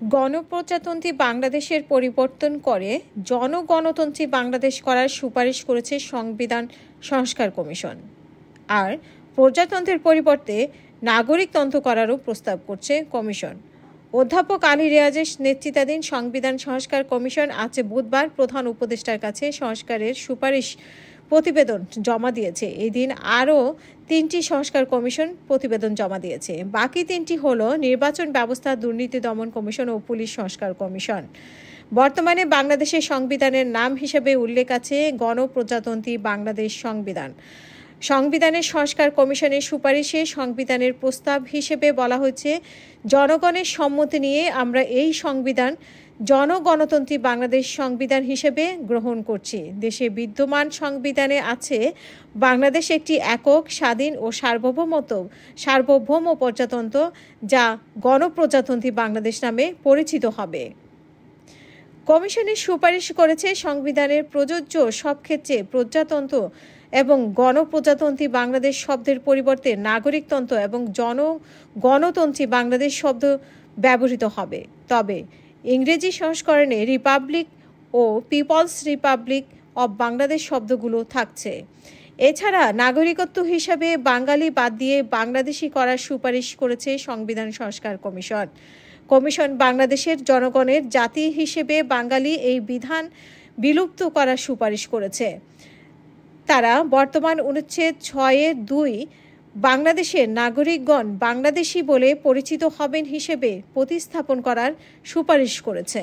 গণপ্রজাতন্ত্রী বাংলাদেশের পরিবর্তন করে জনগণতন্ত্রী বাংলাদেশ করার সুপারিশ করেছে সংবিধান সংস্কার কমিশন। আর প্রজাতন্ত্রের পরিবর্তে নাগরিকতন্ত্র করারও প্রস্তাব করছে কমিশন। অধ্যাপক আলী রেয়াজের নেতৃত্বাধীন সংবিধান সংস্কার কমিশন আজ বুধবার প্রধান উপদেষ্টার কাছে সংস্কারের সুপারিশ প্রতিবেদন জমা দিয়েছে। এই দিন আরও 3টি সংস্কার কমিশন প্রতিবেদন জমা দিয়েছে। বাকি 3টি হলো নির্বাচন ব্যবস্থা, দুর্নীতি দমন কমিশন ও পুলিশ সংস্কার কমিশন। বর্তমানে বাংলাদেশের সংবিধানের নাম হিসেবে উল্লেখ আছে গণপ্রজাতন্ত্রী বাংলাদেশ সংবিধান। সংবিধানের সংস্কার কমিশনের সুপারিশে সংবিধানের প্রস্তাব হিসেবে বলা হয়েছে, জনগণের সম্মতি নিয়ে আমরা এই সংবিধান জনগণতন্ত্রী বাংলাদেশ সংবিধান হিসেবে গ্রহণ করছি। দেশে বিদ্যমান সংবিধানে আছে বাংলাদেশ একটি একক, স্বাধীন ও সার্বভৌম প্রজাতন্ত্র, যা গণপ্রজাতন্ত্রী বাংলাদেশ নামে পরিচিত হবে। কমিশনের সুপারিশ করেছে সংবিধানের প্রযোজ্য সব ক্ষেত্রে প্রজাতন্ত্র এবং গণপ্রজাতন্ত্রী বাংলাদেশ শব্দের পরিবর্তে নাগরিকতন্ত্র এবং গণতন্ত্রী বাংলাদেশ শব্দ ব্যবহৃত হবে। তবে ইংরেজি সংস্করণে রিপাবলিক ও পিপলস রিপাবলিক অব বাংলাদেশ শব্দগুলো থাকছে। এছাড়া নাগরিকত্ব হিসাবে বাঙালি বাদ দিয়ে বাংলাদেশি করার সুপারিশ করেছে সংবিধান সংস্কার কমিশন। কমিশন বাংলাদেশের জনগণের জাতি হিসেবে বাঙালি এই বিধান বিলুপ্ত করার সুপারিশ করেছে। তারা বর্তমান অনুচ্ছেদ 6(2) বাংলাদেশের নাগরিকগণ বাংলাদেশি বলে পরিচিত হবেন হিসেবে প্রতিস্থাপন করার সুপারিশ করেছে।